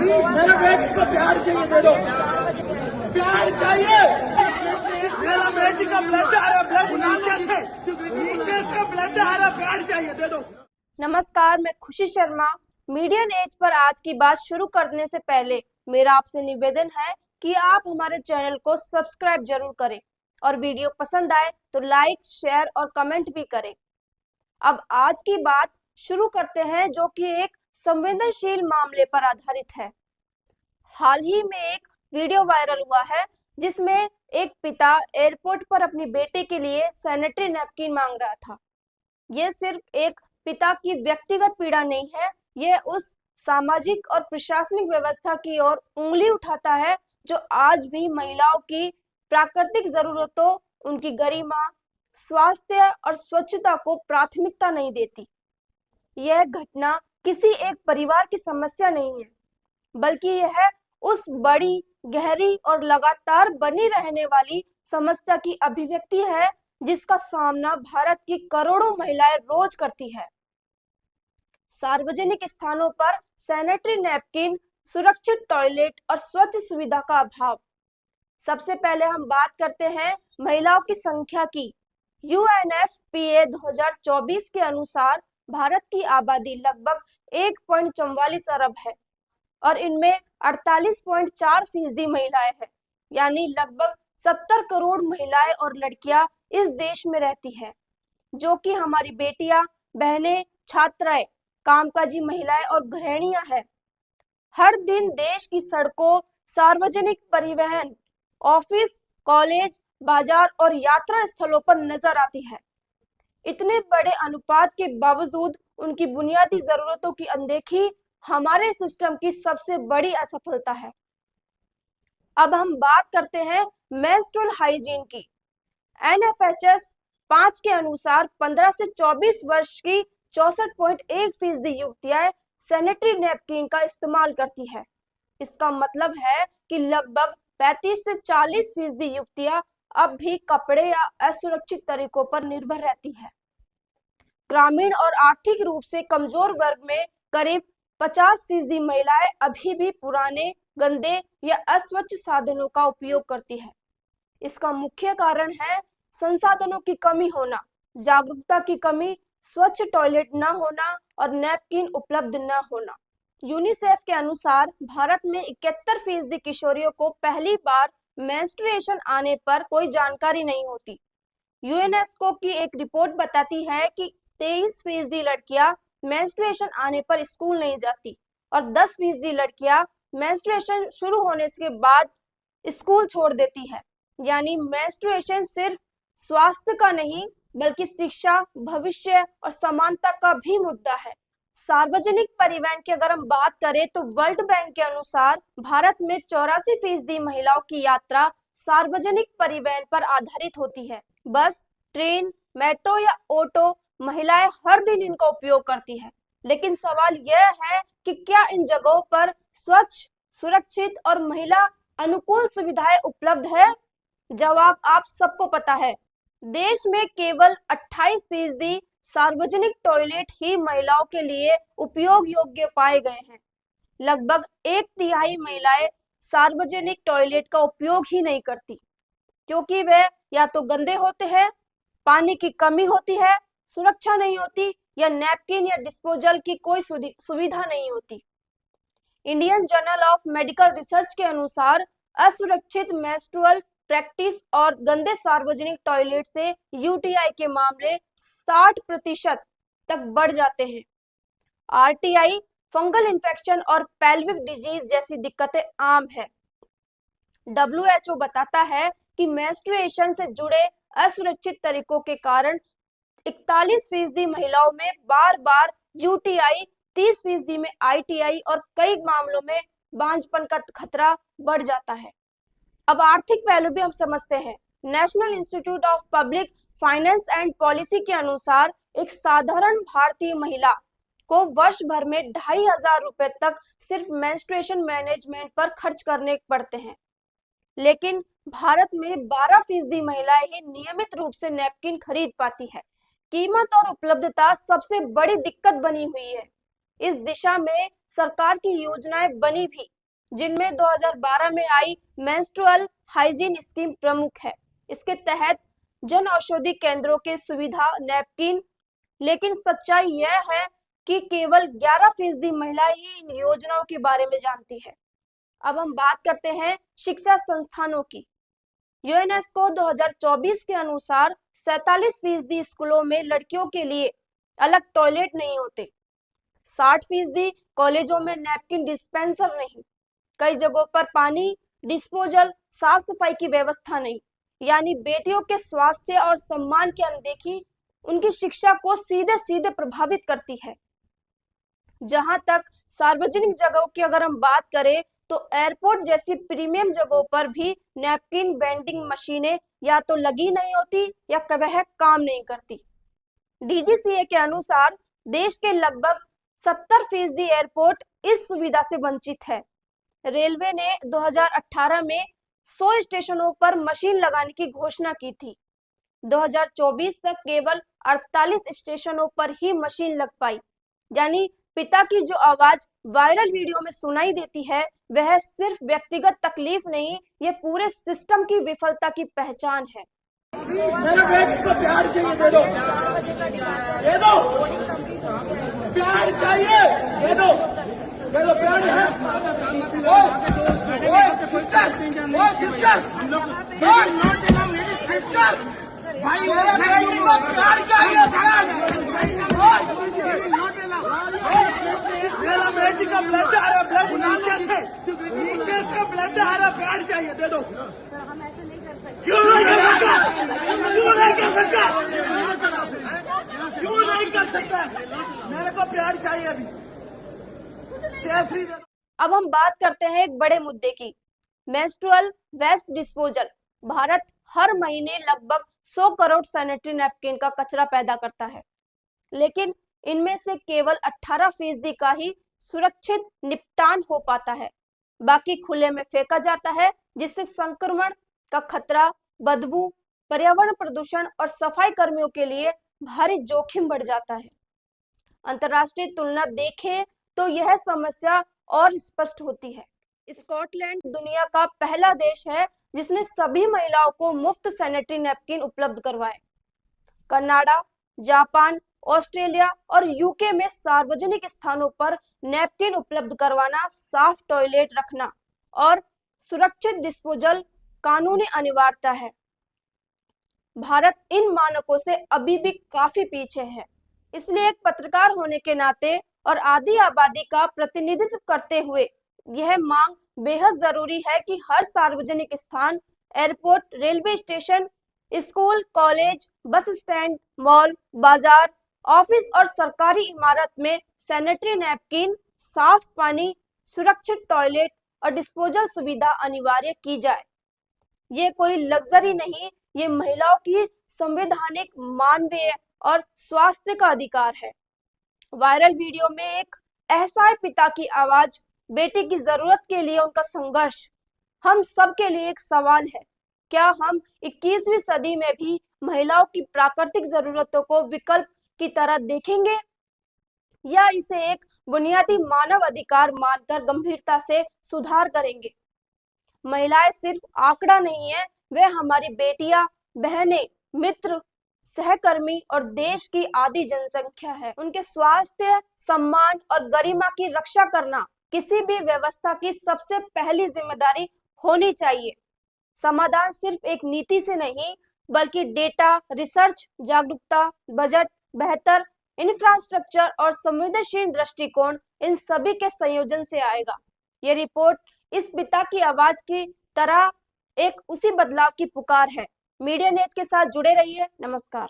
मेरे बेटी को प्यार चाहिए, दे दो, प्यार चाहिए। मेरा बेटी का ब्लड आ रहा, ब्लड नीचे से ब्लड आ रहा, प्यार चाहिए, दे दो। नमस्कार, मैं खुशी शर्मा। मीडियन एज पर आज की बात शुरू करने से पहले मेरा आपसे निवेदन है कि आप हमारे चैनल को सब्सक्राइब जरूर करें और वीडियो पसंद आए तो लाइक, शेयर और कमेंट भी करें। अब आज की बात शुरू करते हैं, जो कि एक संवेदनशील मामले पर आधारित है। हाल ही में एक वीडियो वायरल हुआ है जिसमें एक पिता एयरपोर्ट पर अपनी बेटे के लिए सैनिटरी नैपकिन मांग रहा था। ये सिर्फ एक पिता की व्यक्तिगत पीड़ा नहीं है, यह उस सामाजिक और प्रशासनिक व्यवस्था की ओर उंगली उठाता है जो आज भी महिलाओं की प्राकृतिक जरूरतों, उनकी गरिमा, स्वास्थ्य और स्वच्छता को प्राथमिकता नहीं देती। यह घटना किसी एक परिवार की समस्या नहीं है, बल्कि यह उस बड़ी, गहरी और लगातार बनी रहने वाली समस्या की अभिव्यक्ति है जिसका सामना भारत की करोड़ों महिलाएं रोज करती है। सार्वजनिक स्थानों पर सैनिटरी नैपकिन, सुरक्षित टॉयलेट और स्वच्छ सुविधा का अभाव। सबसे पहले हम बात करते हैं महिलाओं की संख्या की। UNFPA 2024 के अनुसार भारत की आबादी लगभग 1.44 अरब है और इनमें 48.4% महिलाएं हैं, यानी लगभग 70 करोड़ महिलाएं और लड़कियां इस देश में रहती हैं, जो कि हमारी बेटियां, बहनें, छात्राएं, कामकाजी महिलाएं और गृहिणियां हैं। हर दिन देश की सड़कों, सार्वजनिक परिवहन, ऑफिस, कॉलेज, बाजार और यात्रा स्थलों पर नजर आती है। इतने बड़े अनुपात के बावजूद उनकी बुनियादी जरूरतों की अनदेखी हमारे सिस्टम की सबसे बड़ी असफलता है। अब हम बात करते हैं मेंस्ट्रुअल हाइजीन की। NFHS 5 के अनुसार 15 से 24 वर्ष की 64.1% युवतियां सैनिटरी नैपकिन का इस्तेमाल करती है। इसका मतलब है कि लगभग 35 से 40% युवतियां अब भी कपड़े या असुरक्षित तरीकों पर निर्भर रहती है। ग्रामीण और आर्थिक रूप से कमजोर वर्ग में करीब 50% महिलाएं अभी भी पुराने, गंदे या अस्वच्छ साधनों का उपयोग करती है। इसका मुख्य कारण है संसाधनों की कमी होना, जागरूकता की कमी, स्वच्छ टॉयलेट न होना और नैपकिन उपलब्ध न होना। यूनिसेफ के अनुसार भारत में 71% किशोरियों को पहली बार मेंस्ट्रुएशन आने पर कोई जानकारी नहीं होती। यूनेस्को की एक रिपोर्ट बताती है कि 23% लड़कियां मेंस्ट्रुएशन आने पर स्कूल नहीं जाती और 10% लड़कियां मेंस्ट्रुएशन शुरू होने के बाद स्कूल छोड़ देती है। यानी मेंस्ट्रुएशन सिर्फ स्वास्थ्य का नहीं, बल्कि शिक्षा, भविष्य और समानता का भी मुद्दा है। सार्वजनिक परिवहन की अगर हम बात करें तो वर्ल्ड बैंक के अनुसार भारत में 84% महिलाओं की यात्रा सार्वजनिक परिवहन पर आधारित होती है। बस, ट्रेन, मेट्रो या ऑटो महिलाएं हर दिन इनका उपयोग करती है। लेकिन सवाल यह है कि क्या इन जगहों पर स्वच्छ, सुरक्षित और महिला अनुकूल सुविधाएं उपलब्ध है? जवाब आप सबको पता है। देश में केवल 28% सार्वजनिक टॉयलेट ही महिलाओं के लिए उपयोग योग्य पाए गए हैं। लगभग 1/3 महिलाएं सार्वजनिक टॉयलेट का उपयोग ही नहीं करती, क्योंकि वे या तो गंदे होते हैं, पानी की कमी होती है, सुरक्षा नहीं होती या नैपकिन या डिस्पोजल की कोई सुविधा नहीं होती। Indian journal of medical research के अनुसार असुरक्षित मेंस्ट्रुअल प्रैक्टिस और गंदे सार्वजनिक टॉयलेट से UTI के मामले 60% तक बढ़ जाते हैं। RTI, फंगल इन्फेक्शन और पेल्विक डिजीज जैसी दिक्कतें आम है। WHO बताता है कि मेंस्ट्रुएशन से जुड़े असुरक्षित तरीकों के कारण 41% महिलाओं में बार बार UTI, 30% में ITI और कई मामलों में बांझपन का खतरा बढ़ जाता है। अब आर्थिक पहलू भी हम समझते हैं। National institute of public finance and policy के अनुसार एक साधारण भारतीय महिला को वर्ष भर में 2500 रुपए तक सिर्फ मेंस्ट्रुएशन मैनेजमेंट पर खर्च करने पड़ते हैं। लेकिन भारत में 12% महिलाएं ही नियमित रूप से नैपकिन खरीद पाती है। कीमत और उपलब्धता सबसे बड़ी दिक्कत बनी हुई है। इस दिशा में सरकार की योजनाएं बनी भी, जिनमें 2012 में आई मेंस्ट्रुअल हाइजीन स्कीम प्रमुख है। इसके तहत जन औषधि केंद्रों के सुविधा नैपकिन, लेकिन सच्चाई यह है कि केवल 11% महिलाएं ही इन योजनाओं के बारे में जानती है। अब हम बात करते हैं शिक्षा संस्थानों की। यूनेस्को 2024 के अनुसार 47% स्कूलों में लड़कियों के लिए अलग टॉयलेट नहीं होते, 60% कॉलेजों में नैपकिन डिस्पेंसर नहीं, कई जगहों पर पानी, डिस्पोजल, साफ सफाई की व्यवस्था नहीं। यानी बेटियों के स्वास्थ्य और सम्मान की अनदेखी उनकी शिक्षा को सीधे सीधे प्रभावित करती है। जहां तक सार्वजनिक जगहों की अगर हम बात करें तो एयरपोर्ट जैसी प्रीमियम जगहों पर भी नैपकिन वेंडिंग मशीनें या तो लगी नहीं होती या वह काम नहीं करती। डीजीसीए के अनुसार देश के लगभग 70% एयरपोर्ट इस सुविधा से वंचित है। रेलवे ने 2018 में 100 स्टेशनों पर मशीन लगाने की घोषणा की थी। 2024 तक केवल 48 स्टेशनों पर ही मशीन लग पाई। यानी पिता की जो आवाज वायरल वीडियो में सुनाई देती है वह सिर्फ व्यक्तिगत तकलीफ नहीं, ये पूरे सिस्टम की विफलता की पहचान है। मेरे बेटे को प्यार चाहिए, दे दो, दे दो, प्यार चाहिए, दे दो, दे दो, प्यार है। ओए सिस्टर, सिस्टर, भाई मेरे बेटे को प्यार चाहिए, मेरा बेटी का ब्लड आ रहा, ब्लड नीचे से ब्लड आ रहा, प्यार चाहिए, दे दो। क्यों नहीं कर सकता? क्यों नहीं कर सकता? क्यों नहीं कर सकता? मेरे को प्यार चाहिए अभी। Stay free. अब हम बात करते हैं एक बड़े मुद्दे की, मेंस्ट्रुअल वेस्ट डिस्पोजल। भारत हर महीने लगभग 100 करोड़ सैनिटरी नैपकिन का कचरा पैदा करता है, लेकिन इनमें से केवल 18% का ही सुरक्षित निपटान हो पाता है। बाकी खुले में फेंका जाता है, जिससे संक्रमण का खतरा, बदबू, पर्यावरण प्रदूषण और सफाई कर्मियों के लिए भारी जोखिम बढ़ जाता है। अंतर्राष्ट्रीय तुलना देखें तो यह समस्या और स्पष्ट होती है। स्कॉटलैंड दुनिया का पहला देश है जिसने सभी महिलाओं को मुफ्त सैनिटरी नैपकिन उपलब्ध करवाए। कनाडा, जापान, ऑस्ट्रेलिया और यूके में सार्वजनिक स्थानों पर नैपकिन उपलब्ध करवाना, साफ टॉयलेट रखना और सुरक्षित डिस्पोजल कानूनी अनिवार्यता है। भारत इन मानकों से अभी भी काफी पीछे है। इसलिए एक पत्रकार होने के नाते और आधी आबादी का प्रतिनिधित्व करते हुए यह मांग बेहद जरूरी है कि हर सार्वजनिक स्थान, airport, railway station, school, college, bus stand, mall, बाजार, ऑफिस और सरकारी इमारत में सैनिटरी नैपकिन, साफ पानी, सुरक्षित टॉयलेट और डिस्पोजल सुविधा अनिवार्य की जाए। ये कोई लग्जरी नहीं, ये महिलाओं की संवैधानिक, मानवीय और स्वास्थ्य का अधिकार है। वायरल वीडियो में एक असहाय पिता की आवाज, बेटी की जरूरत के लिए उनका संघर्ष, हम सब के लिए एक सवाल है, क्या हम 21वीं सदी में भी महिलाओं की प्राकृतिक जरूरतों को विकल्प की तरह देखेंगे या इसे एक बुनियादी मानव अधिकार मानकर गंभीरता से सुधार करेंगे? महिलाएं सिर्फ आंकड़ा नहीं है, वे हमारी बेटियां, बहनें, मित्र, सहकर्मी और देश की आधी जनसंख्या है। उनके स्वास्थ्य, सम्मान और गरिमा की रक्षा करना किसी भी व्यवस्था की सबसे पहली जिम्मेदारी होनी चाहिए। समाधान सिर्फ एक नीति से नहीं, बल्कि डेटा, रिसर्च, जागरूकता, बजट, बेहतर इंफ्रास्ट्रक्चर और संवेदनशील दृष्टिकोण, इन सभी के संयोजन से आएगा। ये रिपोर्ट इस पिता की आवाज की तरह एक उसी बदलाव की पुकार है। मीडिया नेट के साथ जुड़े रहिए। नमस्कार।